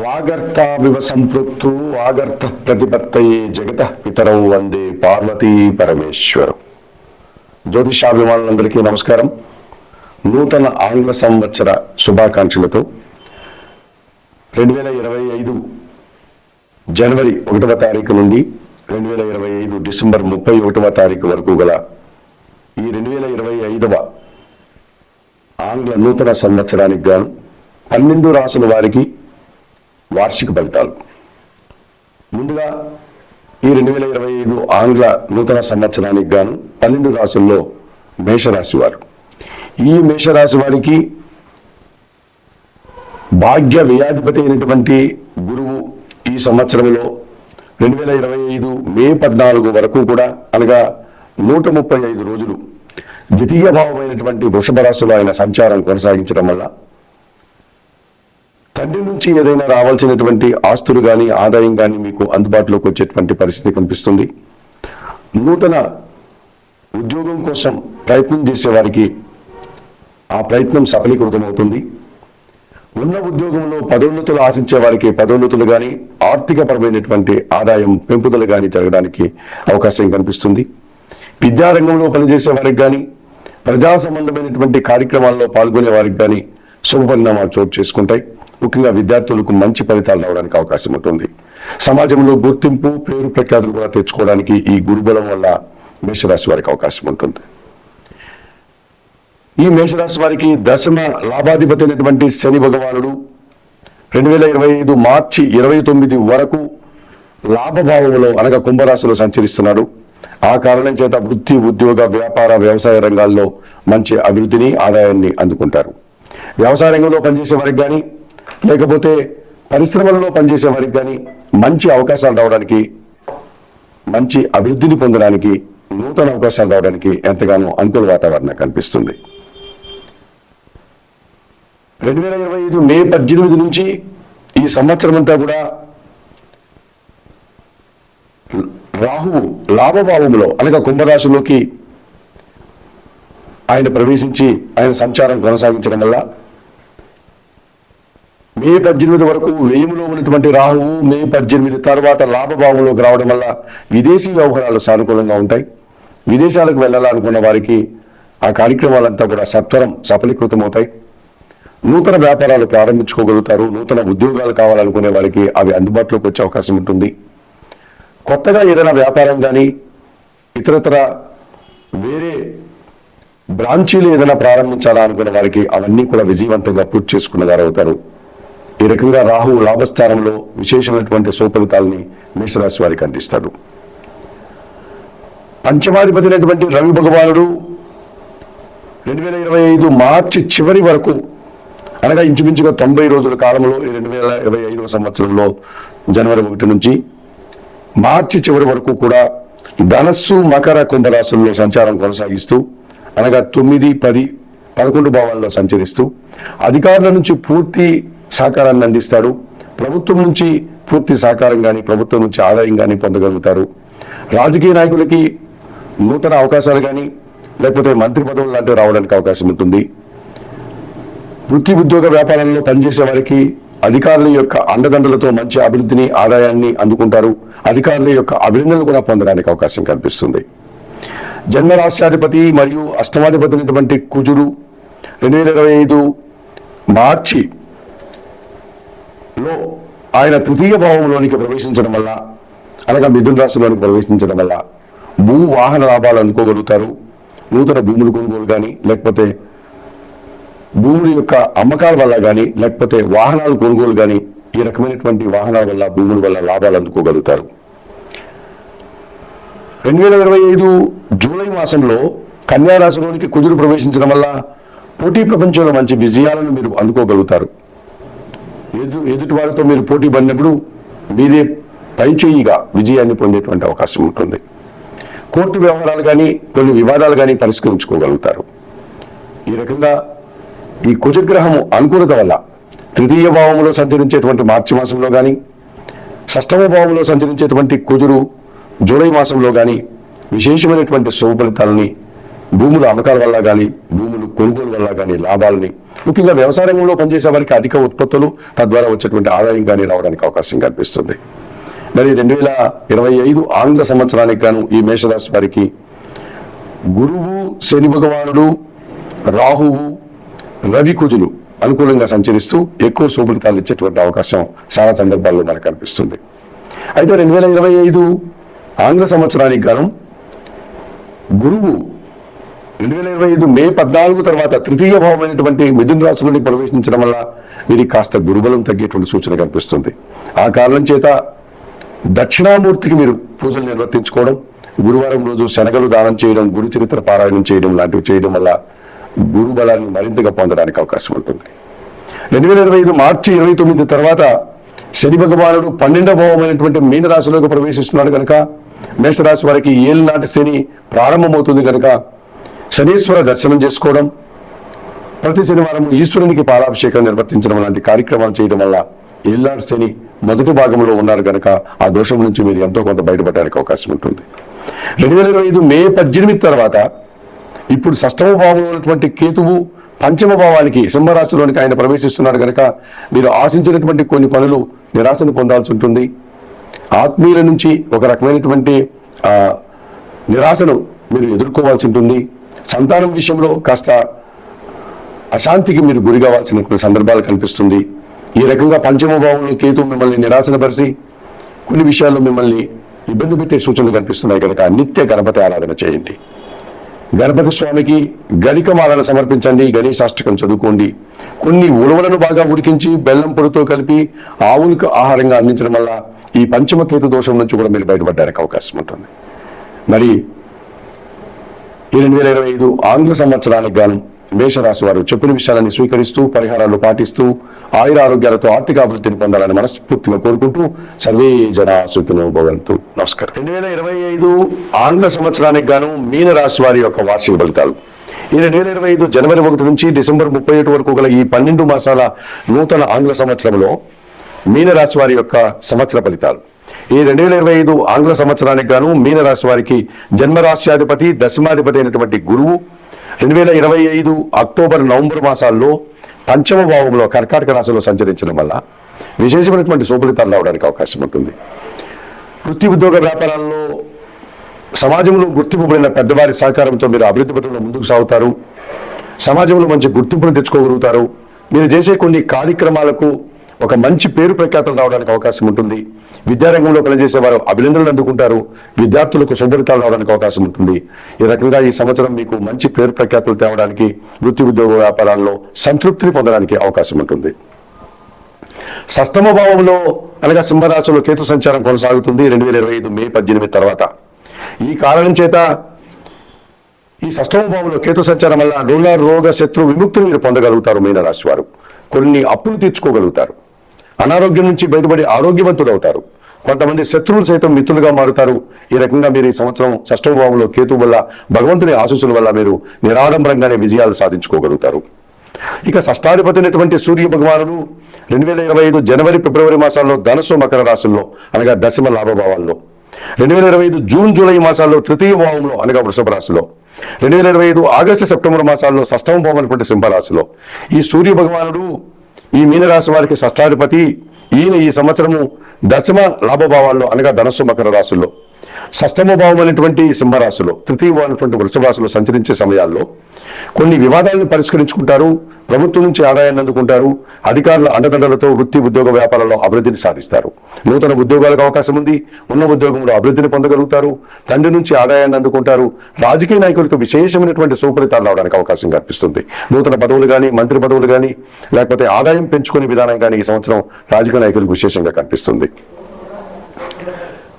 వాగర్తావివ సంపృక్తు వాగర్త ప్రతిపత్తయే జగత పితరౌ వందే పార్వతీ పరమేశ్వరం. జ్యోతిషాభిమానులందరికీ నమస్కారం. నూతన ఆంగ్ల సంవత్సర శుభాకాంక్షలతో 2025 జనవరి 1వ తారీఖు నుండి 2025 డిసెంబర్ 31వ తారీఖు వరకు గల ఈ 2025వ ఆంగ్ల నూతన సంవత్సరానికి గాను 12 రాసుల వారికి వార్షిక ఫలితాలు. ముందుగా ఈ 2025 ఆంగ్ల నూతన సంవత్సరానికి గాను 12 రాసుల్లో మేషరాశి వారు. ఈ మేషరాశి వారికి భాగ్య వ్యయాధిపతి అయినటువంటి గురువు ఈ సంవత్సరంలో 2025 మే 14 వరకు కూడా అనగా 135 రోజులు ద్వితీయ భావమైనటువంటి వృషభ రాశిలో ఆయన సంచారం కొనసాగించడం వల్ల తండ్రి నుంచి ఏదైనా రావాల్సినటువంటి ఆస్తులు కానీ ఆదాయం కానీ మీకు అందుబాటులోకి వచ్చేటువంటి పరిస్థితి కనిపిస్తుంది. నూతన ఉద్యోగం కోసం ప్రయత్నం చేసేవారికి ఆ ప్రయత్నం సఫలీకృతమవుతుంది. ఉన్న ఉద్యోగంలో పదోన్నతులు ఆశించే వారికి పదోన్నతులు కానీ ఆర్థికపరమైనటువంటి ఆదాయం పెంపుదల కానీ జరగడానికి అవకాశం కనిపిస్తుంది. విద్యారంగంలో పనిచేసే వారికి కానీ ప్రజా సంబంధమైనటువంటి కార్యక్రమాల్లో పాల్గొనే వారికి కానీ శుభ పరిణామాలు చోటు చేసుకుంటాయి. ముఖ్యంగా విద్యార్థులకు మంచి ఫలితాలు రావడానికి అవకాశం ఉంటుంది. సమాజంలో గుర్తింపు పేరు ప్రఖ్యాతులు కూడా తెచ్చుకోవడానికి ఈ గురుబలం వల్ల మేషరాశి వారికి అవకాశం ఉంటుంది. ఈ మేషరాశి వారికి దశమ లాభాధిపతి అయినటువంటి శని భగవానుడు 2025 మార్చి 29 వరకు లాభభావంలో అనగా కుంభరాశిలో సంచరిస్తున్నాడు. ఆ కారణం చేత వృత్తి, ఉద్యోగ, వ్యాపార, వ్యవసాయ రంగాల్లో మంచి అభివృద్ధిని ఆదాయాన్ని అందుకుంటారు. వ్యవసాయ రంగంలో పనిచేసే వారికి కానీ లేకపోతే పరిశ్రమలలో పనిచేసే వారికి కానీ మంచి అవకాశాలు రావడానికి, మంచి అభివృద్ధిని పొందడానికి, నూతన అవకాశాలు రావడానికి ఎంతగానో అనుకూల వాతావరణం కనిపిస్తుంది. 2025 మే 18 నుంచి ఈ సంవత్సరం అంతా కూడా రాహువు లాభభావంలో అనగా కుంభరాశిలోకి ఆయన ప్రవేశించి ఆయన సంచారం కొనసాగించడం వల్ల మే 18 వరకు వ్యయములో ఉన్నటువంటి రాహువు మే 18 తర్వాత లాభభావంలోకి రావడం వల్ల విదేశీ వ్యవహారాలు సానుకూలంగా ఉంటాయి. విదేశాలకు వెళ్ళాలనుకున్న వారికి ఆ కార్యక్రమాలంతా కూడా సత్వరం సఫలీకృతమవుతాయి. నూతన వ్యాపారాలు ప్రారంభించుకోగలుగుతారు. నూతన ఉద్యోగాలు కావాలనుకునే వారికి అవి అందుబాటులోకి వచ్చే అవకాశం ఉంటుంది. కొత్తగా ఏదైనా వ్యాపారం కానీ ఇతరతర వేరే బ్రాంచీలు ఏదైనా ప్రారంభించాలా అనుకున్న వారికి అవన్నీ కూడా విజయవంతంగా పూర్తి చేసుకున్న వారు అవుతారు. ఈ రకంగా రాహువు లాభస్థానంలో విశేషమైనటువంటి సుఫలితాలని మేషరాశి వారికి అందిస్తాడు. పంచమాధిపతి అయినటువంటి రవి భగవానుడు 2025 మార్చి చివరి వరకు అనగా ఇంచుమించుగా 90 రోజుల కాలంలో 2025 సంవత్సరంలో జనవరి 1 నుంచి మార్చి చివరి వరకు కూడా ధనస్సు, మకర, కుంభరాశుల్లో సంచారం కొనసాగిస్తూ అనగా 9, 10, 11 భావాల్లో సంచరిస్తూ అధికారుల నుంచి పూర్తి సహకారాన్ని అందిస్తాడు. ప్రభుత్వం నుంచి పూర్తి సహకారం కానీ ప్రభుత్వం నుంచి ఆదాయం కానీ పొందగలుగుతారు. రాజకీయ నాయకులకి నూతన అవకాశాలు కానీ లేకపోతే మంత్రి పదవులు లాంటివి రావడానికి అవకాశం ఉంటుంది. వృత్తి, ఉద్యోగ, వ్యాపారంలో పనిచేసే వారికి అధికారుల యొక్క అండదండలతో మంచి అభివృద్ధిని ఆదాయాన్ని అందుకుంటారు. అధికారుల యొక్క అభినందనలు కూడా పొందడానికి అవకాశం కనిపిస్తుంది. జన్మరాశ్యాధిపతి మరియు అష్టమాధిపతి అయినటువంటి కుజుడు 2025 మార్చిలో ఆయన తృతీయ భావంలోనికి ప్రవేశించడం వల్ల అనగా మిథున రాశిలోనికి ప్రవేశించడం వల్ల భూ వాహన లాభాలు అందుకోగలుగుతారు. నూతన భూములు కొనుగోలు కానీ లేకపోతే భూముల యొక్క అమ్మకాల వల్ల కానీ లేకపోతే వాహనాలు కొనుగోలు కానీ ఈ రకమైనటువంటి వాహనాల వల్ల భూముల వల్ల లాభాలు అందుకోగలుగుతారు. 2025 జూలై మాసంలో కన్యా రాశిలోనికి కుజుడు ప్రవేశించడం వల్ల పోటీ ప్రపంచంలో మంచి విజయాలను మీరు అందుకోగలుగుతారు. ఎదుటి వారితో మీరు పోటీ పడినప్పుడు మీరే పైచేయిగా విజయాన్ని పొందేటువంటి అవకాశం ఉంటుంది. కోర్టు వ్యవహారాలు కానీ కొన్ని వివాదాలు కానీ పరిష్కరించుకోగలుగుతారు. ఈ రకంగా ఈ కుజగ్రహము అనుకూలత వల్ల తృతీయ భావంలో సంచరించేటువంటి మార్చి మాసంలో కానీ షష్టమ భావంలో సంచరించేటువంటి కుజుడు జూలై మాసంలో కానీ విశేషమైనటువంటి శుభ ఫలితాలని భూముల అమ్మకాల వల్ల కానీ భూములు కొనుగోలు వల్ల కానీ లాభాలని, ముఖ్యంగా వ్యవసాయ రంగంలో పనిచేసే వారికి అధిక ఉత్పత్తులు, తద్వారా వచ్చేటువంటి ఆదాయం కానీ రావడానికి అవకాశం కనిపిస్తుంది. మరి 2025 ఆంగ్ల సంవత్సరానికి గాను ఈ మేషరాశి వారికి గురువు, శని భగవానుడు, రాహువు, రవి, కుజులు అనుకూలంగా సంచరిస్తూ ఎక్కువ శుభలితాలు ఇచ్చేటువంటి అవకాశం చాలా సందర్భాల్లో మనకు కనిపిస్తుంది. అయితే 2025 ఆంగ్ల సంవత్సరానికి గాను గురువు 2025 మే 14 తర్వాత తృతీయ భావమైనటువంటి మిథున రాశిలోని ప్రవేశించడం వల్ల వీరికి కాస్త గురుబలం తగ్గేటువంటి సూచన కనిపిస్తుంది. ఆ కారణం చేత దక్షిణామూర్తికి మీరు పూజలు నిర్వర్తించుకోవడం, గురువారం రోజు శనగలు దానం చేయడం, గురు చరిత్ర పారాయణం చేయడం లాంటివి చేయడం వల్ల గురు బలాన్ని మరింతగా పొందడానికి అవకాశం ఉంటుంది. 2025 మార్చి 29 తర్వాత శని భగవానుడు 12వ భావమైనటువంటి మీన రాశిలోకి ప్రవేశిస్తున్నాడు కనుక మేషరాశి వారికి ఏళ్ళనాటి శని ప్రారంభమవుతుంది కనుక శనీశ్వర దర్శనం చేసుకోవడం, ప్రతి శనివారం ఈశ్వరునికి పాలాభిషేకం నిర్వర్తించడం లాంటి కార్యక్రమాలు చేయడం వల్ల ఏళ్ళనాటి శని మొదటి భాగంలో ఉన్నారు కనుక ఆ దోషం నుంచి మీరు ఎంతో కొంత బయటపడడానికి అవకాశం ఉంటుంది. 2025 మే 18 తర్వాత ఇప్పుడు షష్ఠమ భావంలో ఉన్నటువంటి కేతువు పంచమ భావానికి సింహరాశిలోనికి ఆయన ప్రవేశిస్తున్నాడు కనుక మీరు ఆశించినటువంటి కొన్ని పనులు నిరాశను పొందాల్సి ఉంటుంది. ఆత్మీయుల నుంచి ఒక రకమైనటువంటి నిరాశను మీరు ఎదుర్కోవాల్సి ఉంటుంది. సంతానం విషయంలో కాస్త అశాంతికి మీరు గురి కావాల్సిన సందర్భాలు కనిపిస్తుంది. ఈ రకంగా పంచమ భావంలో కేతు మిమ్మల్ని నిరాశనపరిచి కొన్ని విషయాల్లో మిమ్మల్ని ఇబ్బంది పెట్టే సూచనలు కనిపిస్తున్నాయి కనుక నిత్య గణపతి ఆరాధన చేయండి. గణపతి స్వామికి గరికమాలను సమర్పించండి, గణేశాష్టకం చదువుకోండి. కొన్ని ఉలవలను బాగా ఉడికించి బెల్లం పొడితో కలిపి ఆవులకు ఆహారంగా అందించడం వల్ల ఈ పంచమ కేతు దోషం నుంచి కూడా మీరు బయటపడడానికి అవకాశం ఉంటుంది. మరి ఈ 2025 ఆంగ్ల సంవత్సరానికి గాను మేషరాశి వారు చెప్పిన విషయాలను స్వీకరిస్తూ పరిహారాలు పాటిస్తూ ఆయుర ఆరోగ్యాలతో ఆర్థిక అభివృద్ధిని పొందాలని మనస్ఫూర్తిగా కోరుకుంటూ సర్వే జనా సుఖినో భవంతు. నమస్కారం. 2025 ఆంగ్ల సంవత్సరానికి గాను మీన రాశి వారి యొక్క వార్షిక ఫలితాలు. ఈ 2025 జనవరి 1 నుంచి డిసెంబర్ 31 వరకు గల ఈ 12 మాసాల నూతన ఆంగ్ల సంవత్సరంలో మీన రాశి వారి యొక్క సంవత్సర ఫలితాలు. ఈ 2025 ఆంగ్ల సంవత్సరానికి గాను మీన రాశి వారికి జన్మరాశ్యాధిపతి దశమాధిపతి అయినటువంటి గురువు 2025 అక్టోబర్ నవంబర్ మాసాల్లో పంచమ భావంలో కర్కాటక రాశిలో సంచరించడం వల్ల విశేషమైనటువంటి శుభలితాలు రావడానికి అవకాశం ఉంటుంది. వృత్తి ఉద్యోగ వ్యాపారాల్లో సమాజంలో గుర్తింపబడిన పెద్దవారి సహకారంతో మీరు అభివృద్ధి పథంలో ముందుకు సాగుతారు. సమాజంలో మంచి గుర్తింపును తెచ్చుకోగలుగుతారు. మీరు చేసే కొన్ని కార్యక్రమాలకు ఒక మంచి పేరు ప్రఖ్యాతలు రావడానికి అవకాశం ఉంటుంది. విద్యారంగంలో పనిచేసే వారు అభినందనలు అందుకుంటారు. విద్యార్థులకు శుభలితాలు రావడానికి అవకాశం ఉంటుంది. ఈ రకంగా ఈ సంవత్సరం మీకు మంచి పేరు ప్రఖ్యాతులు తేవడానికి, వృత్తి ఉద్యోగ వ్యాపారాల్లో సంతృప్తిని పొందడానికి అవకాశం ఉంటుంది. షష్టమ భావంలో అనగా సింహరాశిలో కేతు సంచారం కొనసాగుతుంది 2025 మే 18 తర్వాత. ఈ కారణం చేత ఈ షష్టమ భావంలో కేతు సంచారం వల్ల రుణ రోగ శత్రు విముక్తిని మీరు పొందగలుగుతారు. మీన రాశి వారు కొన్ని అప్పులు తీర్చుకోగలుగుతారు. అనారోగ్యం నుంచి బయటపడి ఆరోగ్యవంతులు అవుతారు. కొంతమంది శత్రువులు సైతం మిత్రులుగా మారుతారు. ఈ రకంగా మీరు ఈ సంవత్సరం షష్టమ భావంలో కేతు వల్ల భగవంతుని ఆశీస్సుల వల్ల మీరు నిరాడంబరంగానే విజయాలు సాధించుకోగలుగుతారు. ఇక షష్టాధిపతి అయినటువంటి సూర్య భగవానుడు 2025 జనవరి ఫిబ్రవరి మాసాల్లో ధనుసు మకర రాశుల్లో అనగా దశమ లాభభావాల్లో, 2025 జూన్ జూలై మాసాల్లో తృతీయ భావంలో అనగా వృషభ రాశిలో, 2025 ఆగస్టు సెప్టెంబర్ మాసాల్లో షష్టమ భావం అయినటువంటి సింహరాశిలో ఈ సూర్య భగవానుడు ఈ మీనరాశి వారికి షష్టాధిపతి. ఈయన ఈ సంవత్సరము దశమ లాభభావాల్లో అనగా ధనుసు మకర రాశుల్లో, షష్టమ భావం అనేటువంటి సింహరాశిలో, తృతీయ భావం అనేటువంటి వృషభ రాశిలో సంచరించే సమయాల్లో కొన్ని వివాదాలను పరిష్కరించుకుంటారు. ప్రభుత్వం నుంచి ఆదాయాన్ని అందుకుంటారు. అధికారుల అండదండలతో వృత్తి ఉద్యోగ వ్యాపారాల్లో అభివృద్ధిని సాధిస్తారు. నూతన ఉద్యోగాలకు అవకాశం ఉంది. ఉన్న ఉద్యోగంలో అభివృద్ధిని పొందగలుగుతారు. తండ్రి నుంచి ఆదాయాన్ని అందుకుంటారు. రాజకీయ నాయకులకు విశేషమైనటువంటి సుఫలితాలు రావడానికి అవకాశం కనిపిస్తుంది. నూతన పదవులు కానీ, మంత్రి పదవులు కానీ, లేకపోతే ఆదాయం పెంచుకునే విధానం కానీ ఈ సంవత్సరం రాజకీయ నాయకులకు విశేషంగా కనిపిస్తుంది.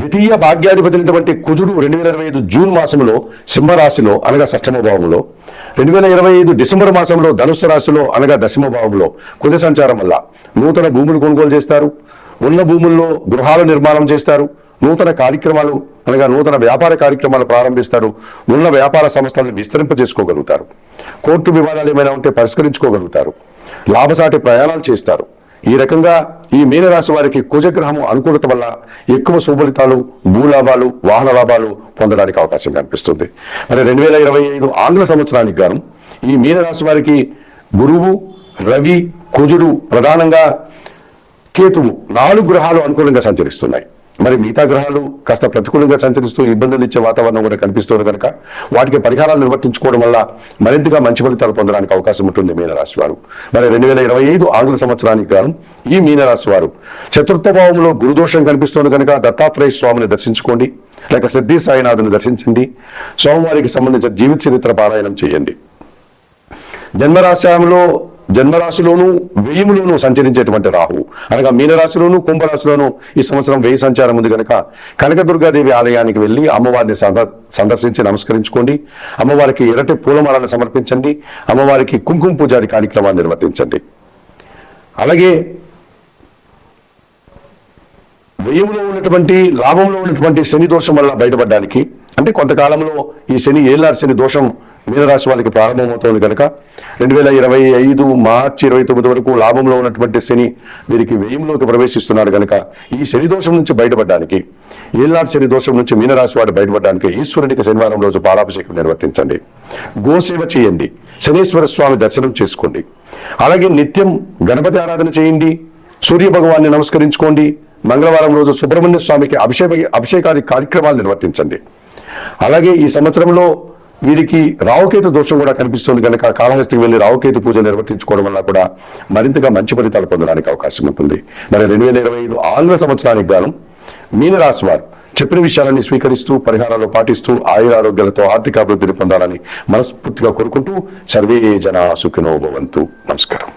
ద్వితీయ భాగ్యాధిపతి కుజుడు 2025 జూన్ మాసంలో సింహరాశిలో అనగా షష్టమ భావంలో, 2025 డిసెంబర్ మాసంలో ధనుస్సు రాశిలో అనగా దశమ భావంలో కుజ సంచారం వల్ల నూతన భూములు కొనుగోలు చేస్తారు. ఉన్న భూముల్లో గృహాల నిర్మాణం చేస్తారు. నూతన కార్యక్రమాలు అనగా నూతన వ్యాపార కార్యక్రమాలు ప్రారంభిస్తారు. ఉన్న వ్యాపార సంస్థలను విస్తరింపజేసుకోగలుగుతారు. కోర్టు వివాదాలు ఏమైనా ఉంటే పరిష్కరించుకోగలుగుతారు. లాభసాటి ప్రయాణాలు చేస్తారు. ఈ రకంగా ఈ మీనరాశి వారికి కుజగ్రహము అనుకూలత వల్ల ఎక్కువ శుభలితాలు, భూలాభాలు, వాహన లాభాలు పొందడానికి అవకాశం కనిపిస్తుంది. మరి 2025 ఆంగ్ల సంవత్సరానికి గాను ఈ మీనరాశి వారికి గురువు, రవి, కుజుడు, ప్రధానంగా కేతువు 4 గ్రహాలు అనుకూలంగా సంచరిస్తున్నాయి. మరి మిగతా గ్రహాలు కాస్త ప్రతికూలంగా సంచరిస్తూ ఇబ్బందులు ఇచ్చే వాతావరణం కూడా కనిపిస్తుంది కనుక వాటికి పరిహారాలు నిర్వర్తించుకోవడం వల్ల మరింతగా మంచి ఫలితాలు పొందడానికి అవకాశం ఉంటుంది మీనరాశి వారు. మరి 2025 ఆంగ్ల సంవత్సరానికి గాను ఈ మీనరాశి వారు చతుర్థ భావంలో గురుదోషం కనిపిస్తుంది కనుక దత్తాత్రేయ స్వామిని దర్శించుకోండి, లేక సిద్ధి సాయినాథుని దర్శించండి, స్వామివారికి సంబంధించిన జీవిత చరిత్ర పారాయణం చేయండి. జన్మరాశిలోను వ్యయములోను సంచరించేటువంటి రాహు అనగా మీనరాశిలోను కుంభరాశిలోను ఈ సంవత్సరం వ్యయ సంచారం ఉంది కనుక కనకదుర్గాదేవి ఆలయానికి వెళ్ళి అమ్మవారిని సందర్శించి నమస్కరించుకోండి. అమ్మవారికి ఎర్రటి పూలమాలను సమర్పించండి. అమ్మవారికి కుంకుమ పూజాది కార్యక్రమాన్ని నిర్వర్తించండి. అలాగే వ్యయంలో ఉన్నటువంటి లాభంలో ఉన్నటువంటి శని దోషం వల్ల బయటపడడానికి, అంటే కొంతకాలంలో ఈ శని ఏళ్ళారు శని దోషం మీనరాశి వాళ్ళకి ప్రారంభమవుతుంది కనుక 2025 మార్చి 29 వరకు లాభంలో ఉన్నటువంటి శని వీరికి వ్యయంలోకి ప్రవేశిస్తున్నాడు కనుక ఈ శని దోషం నుంచి బయటపడడానికి, ఏళ్ళాడు శని దోషం నుంచి మీనరాశి వాడు బయటపడడానికి ఈశ్వరునికి శనివారం రోజు పాలాభిషేకం నిర్వర్తించండి, గోసేవ చేయండి, శనీశ్వర స్వామి దర్శనం చేసుకోండి. అలాగే నిత్యం గణపతి ఆరాధన చేయండి, సూర్య భగవాన్ని నమస్కరించుకోండి. మంగళవారం రోజు సుబ్రహ్మణ్య స్వామికి అభిషేకాది కార్యక్రమాలు నిర్వర్తించండి. అలాగే ఈ సంవత్సరంలో వీరికి రావుకేతు దోషం కూడా కనిపిస్తుంది కనుక కాళహస్తికి వెళ్లి రావుకేతు పూజ నిర్వర్తించుకోవడం వల్ల కూడా మరింతగా మంచి ఫలితాలు పొందడానికి అవకాశం ఉంటుంది. మరి 2025 ఆంగ్ల సంవత్సరానికి గాను మీనరాశి వారు చెప్పిన విషయాలన్నీ స్వీకరిస్తూ పరిహారాలు పాటిస్తూ ఆయురారోగ్యాలతో ఆర్థిక అభివృద్ధిని పొందాలని మనస్ఫూర్తిగా కోరుకుంటూ సర్వే జనా సుఖినో భవంతు. నమస్కారం.